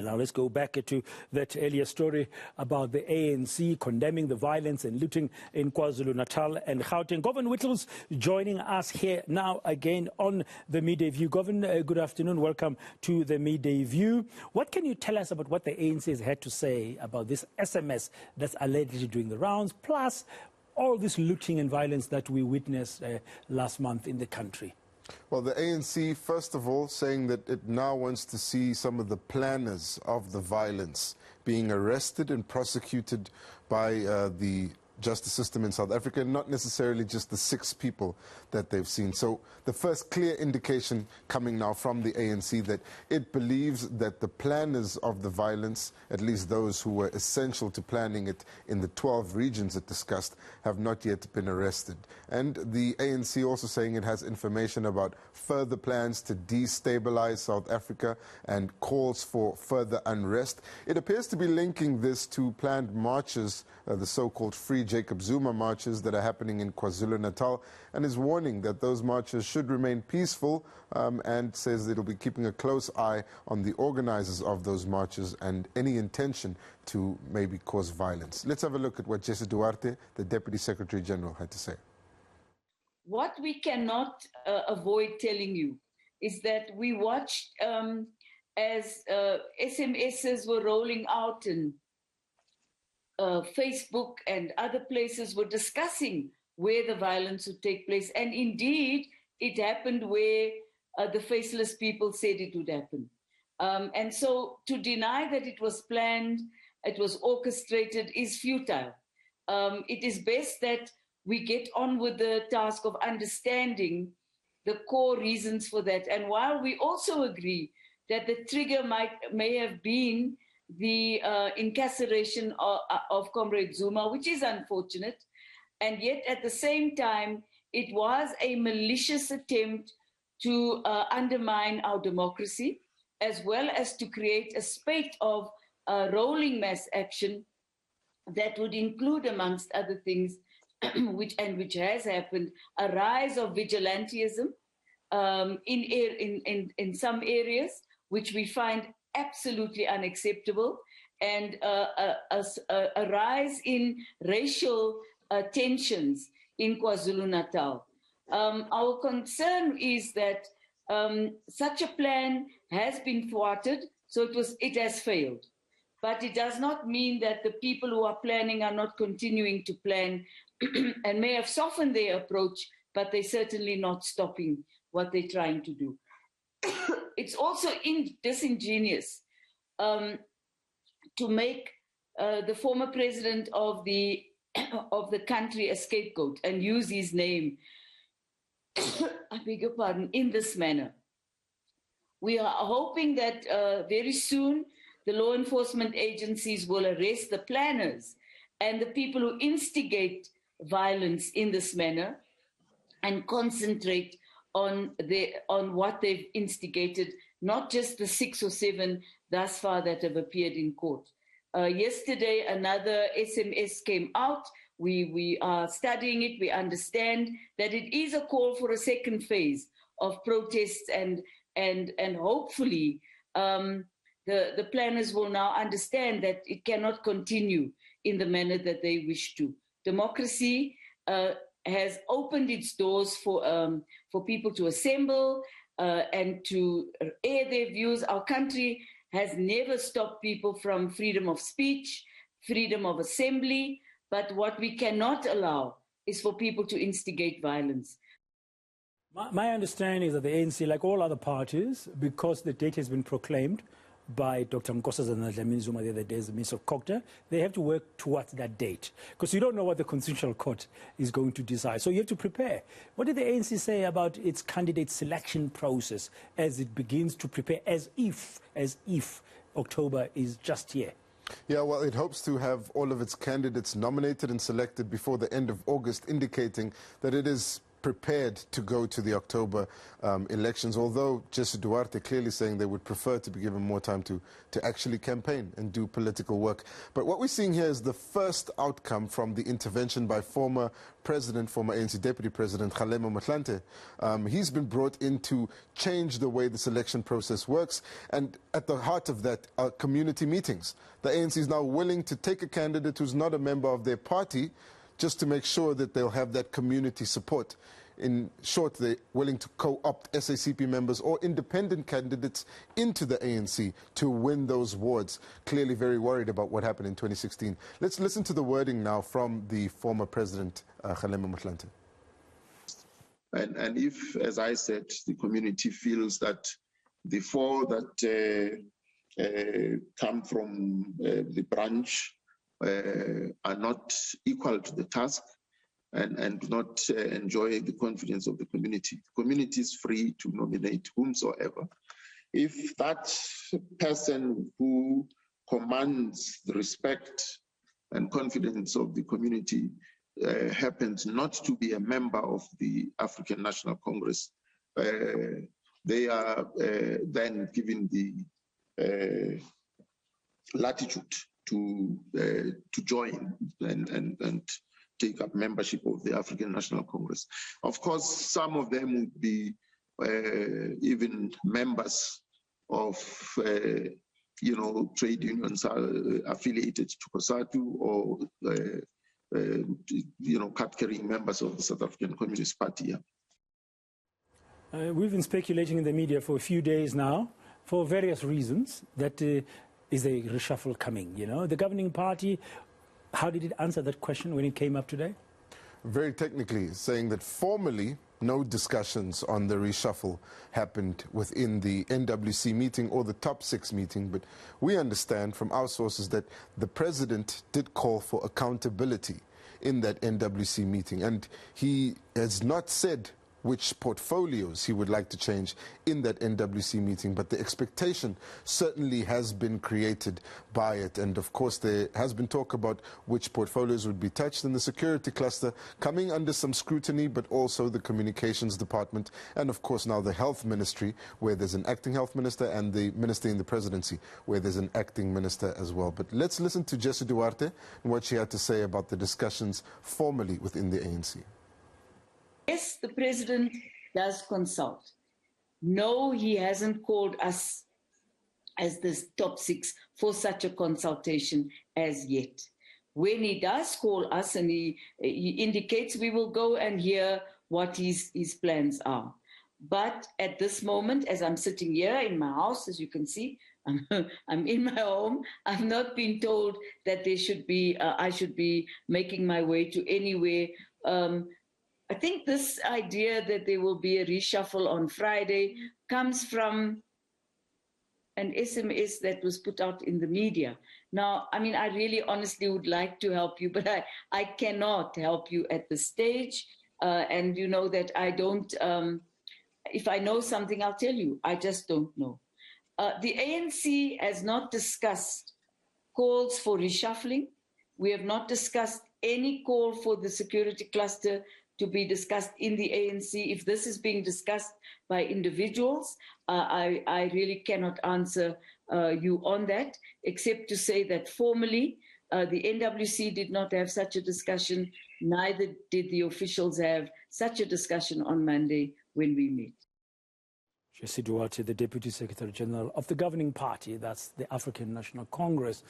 Now let's go back to that earlier story about the ANC condemning the violence and looting in KwaZulu-Natal and Gauteng. Govan Whittles joining us here now again on the Midday View. Govan, good afternoon. Welcome to the Midday View. What can you tell us about what the ANC has had to say about this SMS that's allegedly doing the rounds, plus all this looting and violence that we witnessed last month in the country? Well, the ANC, first of all, saying that it now wants to see some of the planners of the violence being arrested and prosecuted by the justice system in South Africa, and not necessarily just the 6 people that they've seen. So the first clear indication coming now from the ANC that it believes that the planners of the violence, at least those who were essential to planning it in the 12 regions it discussed, have not yet been arrested. And the ANC also saying it has information about further plans to destabilize South Africa and calls for further unrest. It appears to be linking this to planned marches, the so-called Free Jacob Zuma marches that are happening in KwaZulu-Natal, and is warning that those marches should remain peaceful, and says that it'll be keeping a close eye on the organizers of those marches and any intention to maybe cause violence. Let's have a look at what Jesse Duarte, the Deputy Secretary General, had to say. What we cannot avoid telling you is that we watched as SMSs were rolling out and Facebook and other places were discussing where the violence would take place. And indeed, it happened where the faceless people said it would happen. And so to deny that it was planned, it was orchestrated, is futile. It is best that we get on with the task of understanding the core reasons for that. And while we also agree that the trigger may have been the incarceration of Comrade Zuma, which is unfortunate, and yet at the same time, it was a malicious attempt to undermine our democracy, as well as to create a spate of rolling mass action that would include, amongst other things, which has happened, a rise of vigilantism in some areas, which we find absolutely unacceptable, and a rise in racial tensions in KwaZulu-Natal. Our concern is that such a plan has been thwarted, so it has failed. But it does not mean that the people who are planning are not continuing to plan and may have softened their approach, but they're certainly not stopping what they're trying to do. It's also disingenuous to make the former president of the country a scapegoat and use his name, I beg your pardon, in this manner. We are hoping that very soon the law enforcement agencies will arrest the planners and the people who instigate violence in this manner and concentrate on what they've instigated, not just the 6 or 7 thus far that have appeared in court. Yesterday, another SMS came out. We are studying it. We understand that it is a call for a second phase of protests, and hopefully the planners will now understand that it cannot continue in the manner that they wish to. Democracy has opened its doors for people to assemble and to air their views. Our country has never stopped people from freedom of speech, freedom of assembly, but what we cannot allow is for people to instigate violence. My understanding is that the ANC, like all other parties, because the date has been proclaimed by Dr. Nkosazana Dlamini-Zuma the other day as the Minister of Culture, they have to work towards that date, because you don't know what the Constitutional Court is going to decide. So you have to prepare. What did the ANC say about its candidate selection process as it begins to prepare, as if October is just here? Yeah, well, it hopes to have all of its candidates nominated and selected before the end of August, indicating that it is prepared to go to the October elections, although Jesse Duarte clearly saying they would prefer to be given more time to actually campaign and do political work. But what we're seeing here is the first outcome from the intervention by former ANC Deputy President Kgalema Motlanthe. He's been brought in to change the way the selection process works, and at the heart of that are community meetings. The ANC is now willing to take a candidate who's not a member of their party just to make sure that they'll have that community support. In short, they're willing to co-opt SACP members or independent candidates into the ANC to win those wards. Clearly very worried about what happened in 2016. Let's listen to the wording now from the former president, Kgalema Motlanthe. And if, as I said, the community feels that the four that come from the branch are not equal to the task and do not enjoy the confidence of the community. The community is free to nominate whomsoever. If that person who commands the respect and confidence of the community happens not to be a member of the African National Congress, they are then given the latitude to join and take up membership of the African National Congress. Of course, some of them would be even members of trade unions affiliated to COSATU or card-carrying members of the South African Communist Party. We've been speculating in the media for a few days now, for various reasons, that is a reshuffle coming, The governing party, how did it answer that question when it came up today? Very technically, saying that formally no discussions on the reshuffle happened within the NWC meeting or the top 6 meeting, but we understand from our sources that the president did call for accountability in that NWC meeting, and he has not said which portfolios he would like to change in that NWC meeting, but the expectation certainly has been created by it. And of course there has been talk about which portfolios would be touched in the security cluster coming under some scrutiny, but also the communications department, and of course now the health ministry, where there's an acting health minister, and the minister in the presidency, where there's an acting minister as well. But let's listen to Jesse Duarte and what she had to say about the discussions formally within the ANC. Yes, the president does consult. No, he hasn't called us as the top 6 for such a consultation as yet. When he does call us and he indicates, we will go and hear what his plans are. But at this moment, as I'm sitting here in my house, as you can see, I'm in my home. I've not been told that there should be, I should be making my way to anywhere. I think this idea that there will be a reshuffle on Friday comes from an SMS that was put out in the media. Now, I mean, I really honestly would like to help you, but I cannot help you at this stage. And you know that I don't, if I know something, I'll tell you. I just don't know. The ANC has not discussed calls for reshuffling. We have not discussed any call for the security cluster to be discussed in the ANC. If this is being discussed by individuals, I really cannot answer you on that, except to say that formally, the NWC did not have such a discussion, neither did the officials have such a discussion on Monday when we met. Jesse Duarte, the Deputy Secretary General of the governing party, that's the African National Congress.